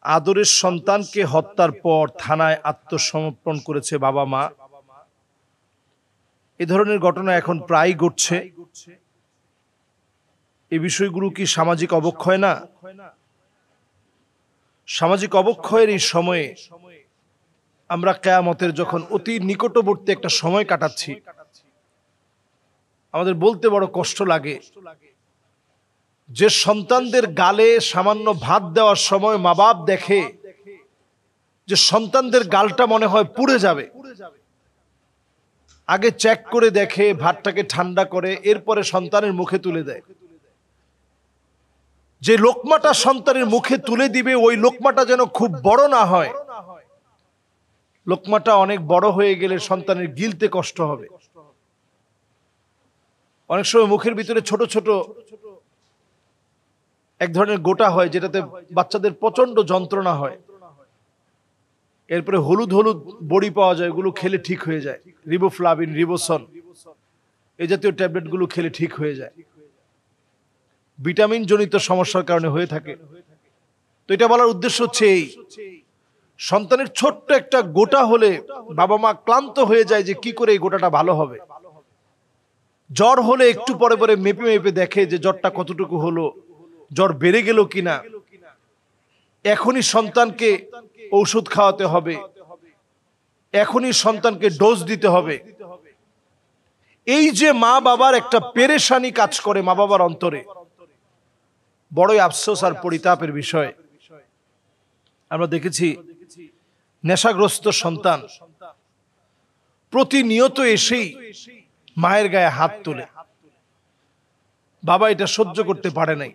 আদরের সন্তানকে হত্যার পর থানায় আত্মসমর্পণ করেছে বাবা মা। এ ধরনের ঘটনা এখন প্রায় ঘটছে। এই বিষয়গুলো কি সামাজিক অবক্ষয় না? সামাজিক অবক্ষয়ের এই সময়ে আমরা কিয়ামতের যখন অতি নিকটবর্তী একটা সময় কাটাচ্ছি, আমাদের বলতে বড় কষ্ট লাগে যে সন্তানদের গালে সামান্য ভাত দেওয়ার সময় মা বাপ দেখে যে সন্তানদের গালটা মনে হয় পুড়ে যাবে, আগে চেক করে দেখে, ভাতটাকে ঠান্ডা করে এরপরে সন্তানের মুখে তুলে দেয়। যে লোকমাটা সন্তানের মুখে তুলে দিবে ওই লোকমাটা যেন খুব বড় না হয়, লোকমাটা অনেক বড় হয়ে গেলে সন্তানের গিলতে কষ্ট হবে। অনেক সময় মুখের ভিতরে ছোট ছোট এক ধরনের গোটা হয় যেটাতে বাচ্চাদের প্রচন্ড যন্ত্রণা হয়। এরপরে হলুদ হলুদ বড়ি পাওয়া যায়, এগুলো খেলে ঠিক হয়ে যায়। রিবোফ্লাভিন, রিবোসন এই জাতীয় ট্যাবলেট গুলো খেলে ঠিক হয়ে যায়। ভিটামিন জনিত সমস্যার কারণে হয়ে থাকে। তো এটা বলার উদ্দেশ্য হচ্ছে এই, সন্তানের ছোট্ট একটা গোটা হলে বাবা মা ক্লান্ত হয়ে যায় যে কি করে এই গোটাটা ভালো হবে। জ্বর হলে একটু পরে পরে মেপে মেপে দেখে যে জ্বরটা কতটুকু হলো, জ্বর বেড়ে গেল কিনা, এখনই সন্তানকে ঔষধ খাওয়াতে হবে, এখনই সন্তানকে ডোজ দিতে হবে। এই যে মা বাবার একটা পেরেশানি কাজ করে মা বাবার অন্তরে, বড়ই আফসোস আর পরিতাপের বিষয়। আমরা দেখেছি নেশাগ্রস্ত সন্তান প্রতিনিয়ত এসেই মায়ের গায়ে হাত তোলে। বাবা এটা সহ্য করতে পারে নাই,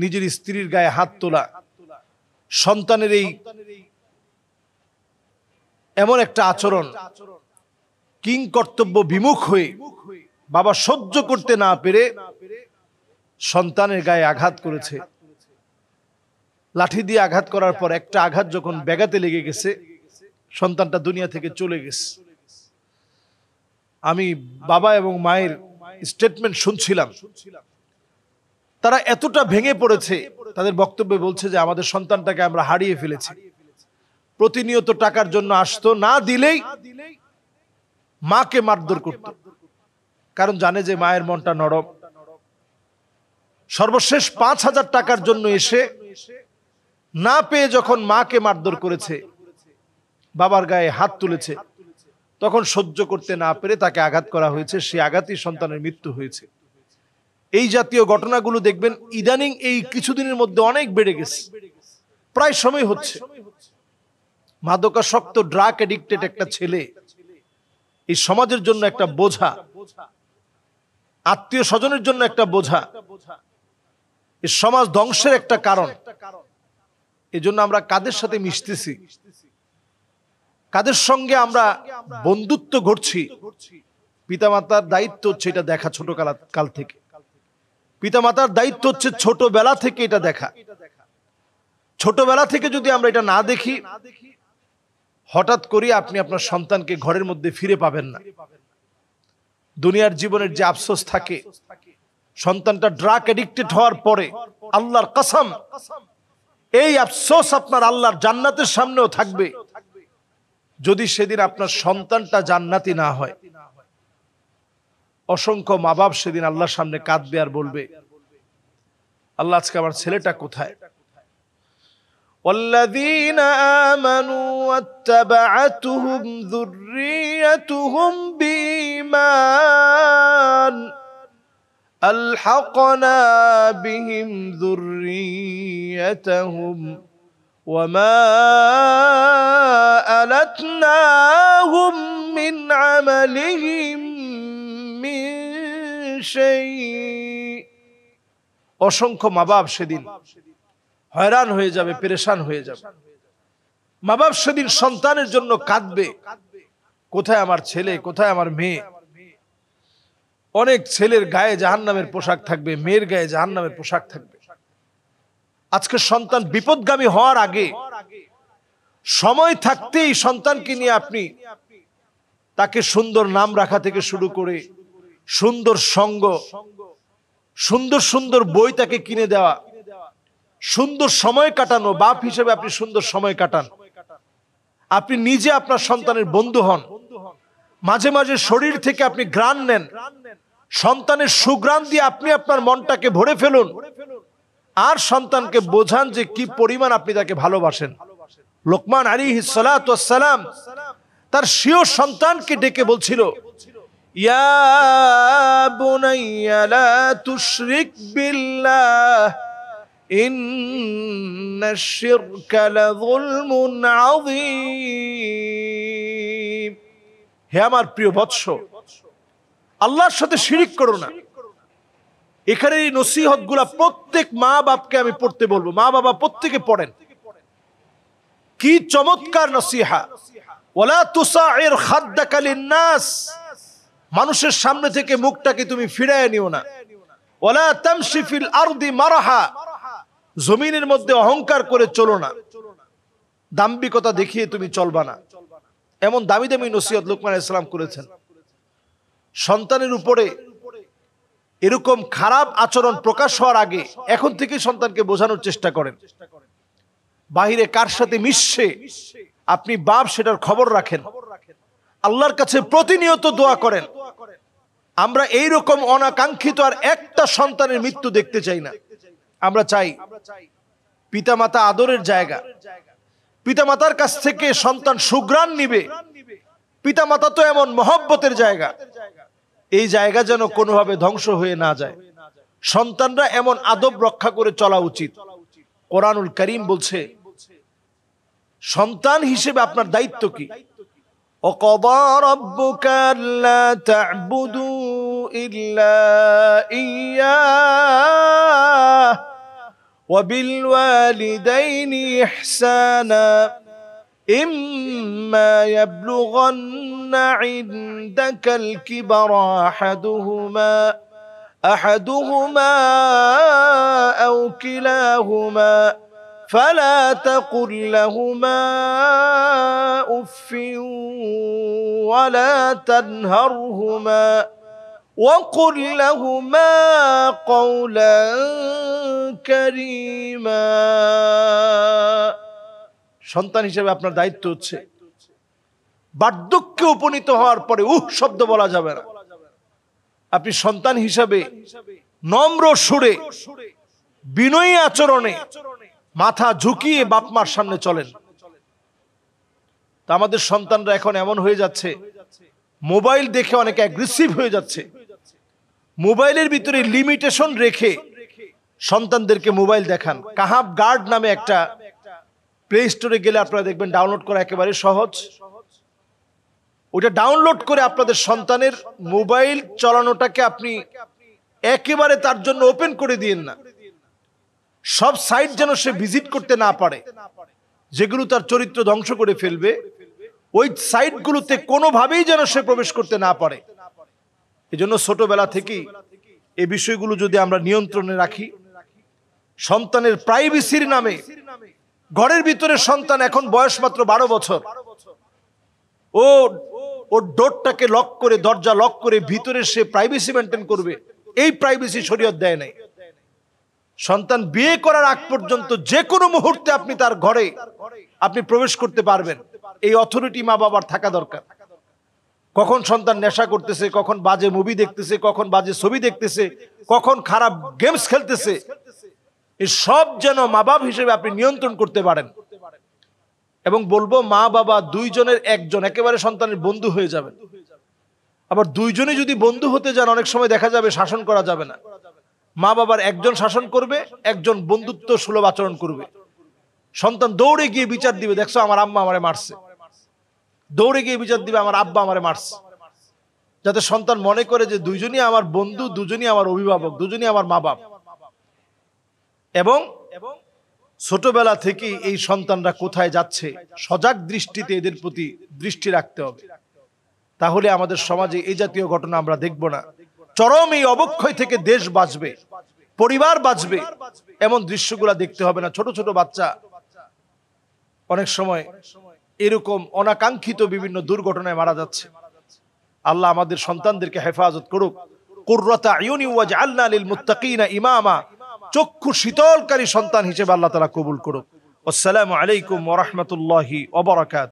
নিজের স্ত্রীর গায়ে হাত তোলা, সন্তানের এই এমন একটা আচরণ কিং কর্তব্য বিমুখ হয়ে বাবা সহ্য করতে না পেরে সন্তানের গায়ে আঘাত করেছে। লাঠি দিয়ে আঘাত করার পর একটা আঘাত যখন ব্যাগাতে লেগে গেছে, সন্তানটা দুনিয়া থেকে চলে গেছে। আমি বাবা এবং মায়ের স্টেটমেন্ট শুনছিলাম, তারা এতটা ভেঙে পড়েছে, তাদের বক্তব্যে বলছে যে আমাদের সন্তানটাকে আমরা হারিয়ে ফেলেছি। প্রতিনিয়ত টাকার জন্য আসতো, না দিলেই মাকে মারধর করত, কারণ জানে যে মায়ের মনটা নরম। সর্বশেষ 5,000 টাকার জন্য এসে না পেয়ে যখন মাকে মারধর করেছে, বাবার গায়ে হাত তুলেছে, তখন সহ্য করতে না পেরে তাকে আঘাত করা হয়েছে। সেই আঘাতই সন্তানের মৃত্যু হয়েছে। এই জাতীয় ঘটনাগুলো দেখবেন ইদানিং এই কিছুদিনের মধ্যে অনেক বেড়ে গেছে, প্রায় সময় হচ্ছে। মাদকাসক্ত ড্রাগ এডিক্টেড একটা ছেলে এই সমাজের জন্য একটা বোঝা, আত্মীয় স্বজনের জন্য একটা বোঝা, এই সমাজ ধ্বংসের একটা কারণ। এজন্য আমরা কাদের সাথে মিশতেছি, কাদের সঙ্গে আমরা বন্ধুত্ব গড়ছি, পিতামাতার দায়িত্ব হচ্ছে এটা দেখা। ছোট কাল থেকে পিতামাতার দায়িত্ব হচ্ছে ছোটবেলা থেকে এটা দেখা। ছোটবেলা থেকে যদি আমরা এটা না দেখি, হঠাৎ করে আপনি আপনার সন্তানকে ঘরের মধ্যে ফিরে পাবেন না। দুনিয়ার জীবনের যে আফসোস থাকে, সন্তানটা ড্রাগ এডিক্টেড হওয়ার পরে আল্লাহর কসম এই আফসোস আপনার আল্লাহর জান্নাতের সামনেও থাকবে যদি সেদিন আপনার সন্তানটা জান্নাতি না হয়। অসংখ্য মা বাপ সেদিন আল্লাহর সামনে কাঁদবে আর বলবে, আল্লাহ আজকে আমার ছেলেটা কোথায়? والذين آمنوا واتبعتهم ذريتهم بإيمان ألحقنا بهم ذريتهم وما ألتناهم من عملهم من شيء। অসংখ্য মা বাপ সেদিন হয়রান হয়ে যাবে, পেরেশান হয়ে যাবে। মা বাপ সেদিন সন্তানের জন্য কাঁদবে, কোথায় আমার ছেলে, কোথায় আমার মেয়ে। অনেক ছেলের গায়ে জাহান্নামের পোশাক থাকবে, মেয়ের গায়ে জাহান্নামের পোশাক থাকবে। আজকে সন্তান বিপদগামী হওয়ার আগে সময় থাকতেই সন্তানকে নিয়ে আপনি তাকে সুন্দর নাম রাখা থেকে শুরু করে সুন্দর সঙ্গ, সুন্দর সুন্দর বই তাকে কিনে দেওয়া, সুন্দর সময় কাটানো, বাপ হিসেবে আপনি সুন্দর সময় কাটান। আপনি নিজে আপনার সন্তানের বন্ধু হন। মাঝে মাঝে শরীর থেকে আপনি ঘ্রাণ নেন, সন্তানের সুঘ্রাণ দিয়ে আপনি আপনার মনটাকে ভরে ফেলুন, আর সন্তানকে বোঝান যে কি পরিমাণ আপনি তাকে ভালোবাসেন। লোকমান আলাইহিস সালাতু ওয়াস সালাম তার স্বীয় সন্তানকে ডেকে বলছিল, ইয়া বুনাইয়া লা তুশরিক বিল্লাহ ইন্নাশ শিরকা লাযুলমুন আযীম। হে আমার প্রিয় বৎস, আল্লাহর সাথে শিরিক করো না। এখানে এই নসিহতগুলা প্রত্যেক মা বাপকে আমি পড়তে বলবো। মা বাবা প্রত্যেকে পড়েন। কি চমৎকার নসিহা! ওয়ালা তুসাইর খাদ্দাকা লিন-নাস, মানুষের সামনে থেকে মুখটাকে তুমি ফিরায় নিও না। ওয়ালা তামশি ফিল আরদি মারহা, জমিনের মধ্যে অহংকার করে চলো না, দাম্ভিকতা দেখিয়ে তুমি চলবা না। এমন দামি দামি নসিহত লোকমান আলাইহিস সালাম করেছেন। সন্তানের উপরে এরকম খারাপ আচরণ প্রকাশ হওয়ার আগে এখন থেকে সন্তানকে বোঝানোর চেষ্টা করেন। বাহিরে কার সাথে মিশছে আপনি বাপ সেটার খবর রাখেন। আল্লাহর কাছে প্রতিনিয়ত দোয়া করেন। আমরা এই রকম অনাকাঙ্ক্ষিত আর একটা সন্তানের মৃত্যু দেখতে চাই না। আমরা চাই পিতামাতা আদরের জায়গা, পিতামাতার কাছ থেকে সন্তান সুঘ্রাণ নিবে। পিতামাতা তো এমন মহব্বতের জায়গা, এই জায়গা যেন কোনোভাবে ধ্বংস হয়ে না যায়। সন্তানরা এমন আদব রক্ষা করে চলা উচিত। কোরআনুল কারীম বলছে সন্তান হিসেবে আপনার দায়িত্ব কি? وَقَضَى رَبُّكَ أَلَّا تَعْبُدُوا إِلَّا إِيَّاهُ وَبِالْوَالِدَيْنِ إِحْسَانًا إِمَّا يَبْلُغَنَّ عِندَكَ الْكِبَرَ أَحَدُهُمَا أَوْ كِلَاهُمَا فلا تقل لهما أف ولا تنهرهما وقل لهما قولا كريما। সন্তান হিসেবে আপনার দায়িত্ব হচ্ছে বার্ধক্যে উপনীত হওয়ার পরে শব্দ বলা যাবে না। আপনি সন্তান হিসাবে নম্র সুরে, বিনয়ী আচরণে মাথা ঝুঁকিয়ে বাপ মার সামনে চলেন। তা আমাদের সন্তানরা এখন এমন হয়ে যাচ্ছে, মোবাইল দেখে অনেক অ্যাগ্রেসিভ হয়ে যাচ্ছে। মোবাইলের ভিতরে লিমিটেশন রেখে সন্তানদেরকে মোবাইল দেখান। কাহাব গার্ড নামে একটা প্লে স্টোরে গেলে আপনারা দেখবেন ডাউনলোড করা একেবারে সহজ। ওটা ডাউনলোড করে আপনাদের সন্তানের মোবাইল চালানোটাকে আপনি একেবারে তার জন্য ওপেন করে দিয়েন না। সব সাইট যেন সে ভিজিট করতে না পারে, যেগুলো তার চরিত্র ধ্বংস করে ফেলবে, ওই সাইটগুলোতে কোনোভাবেই যেন সে প্রবেশ করতে না পারে। এজন্য ছোটবেলা থেকেই এই বিষয়গুলো যদি আমরা নিয়ন্ত্রণে রাখি, সন্তানের প্রাইভেসির নামে ঘরের ভিতরে সন্তান এখন বয়স মাত্র 12 বছর, ও ডোরটাকে লক করে, দরজা লক করে ভিতরে সে প্রাইভেসি মেনটেন করবে, এই প্রাইভেসি শরীয়ত দেয় নাই। সন্তান বিয়ে করার আগ পর্যন্ত যে কোনো মুহূর্তে আপনি তার ঘরে আপনি প্রবেশ করতে পারবেন, এই অথরিটি মা বাবার থাকা দরকার। কখন সন্তান নেশা করতেছে, কখন বাজে মুভি দেখতেছে, কখন বাজে ছবি দেখতেছে, কখন খারাপ গেমস খেলতেছে, এই সব যেন মা বাবা হিসেবে আপনি নিয়ন্ত্রণ করতে পারেন। এবং বলবো মা বাবা দুইজনের একজন একেবারে সন্তানের বন্ধু হয়ে যাবেন। আবার দুইজনে যদি বন্ধু হতে যান অনেক সময় দেখা যাবে শাসন করা যাবে না। মা বাবার একজন শাসন করবে, একজন বন্ধুত্ব সুলভ আচরণ করবে। সন্তান দৌড়ে গিয়ে বিচার দিবে, দেখছো আমার আম্মা আমারে মারছে, দৌড়ে গিয়ে বিচার দিবে আমার আব্বা আমারে মারছে, যাতে সন্তান মনে করে যে দুইজনই আমার বন্ধু, দুজনই আমার অভিভাবক, দুজনই আমার মা বাপ। এবং ছোটবেলা থেকেই এই সন্তানরা কোথায় যাচ্ছে সজাগ দৃষ্টিতে এদের প্রতি দৃষ্টি রাখতে হবে। তাহলে আমাদের সমাজে এই জাতীয় ঘটনা আমরা দেখব না। চরম এই অবক্ষয় থেকে দেশ বাঁচবে, পরিবার বাঁচবে, এমন দৃশ্যগুলা দেখতে হবে না। ছোট ছোট বাচ্চা অনেক সময় এরকম অনাকাঙ্ক্ষিত বিভিন্ন দুর্ঘটনায় মারা যাচ্ছে। আল্লাহ আমাদের সন্তানদেরকে হেফাজত করুক। কুররাতা আয়ুনি ওয়াজআলনা লিল মুত্তাকিনা ইমামা। চক্ষু শীতলকারী সন্তান হিসেবে আল্লাহ তাআলা কবুল করুক। আসসালামু আলাইকুম ওয়া রাহমাতুল্লাহি ওয়া বারাকাতুহু।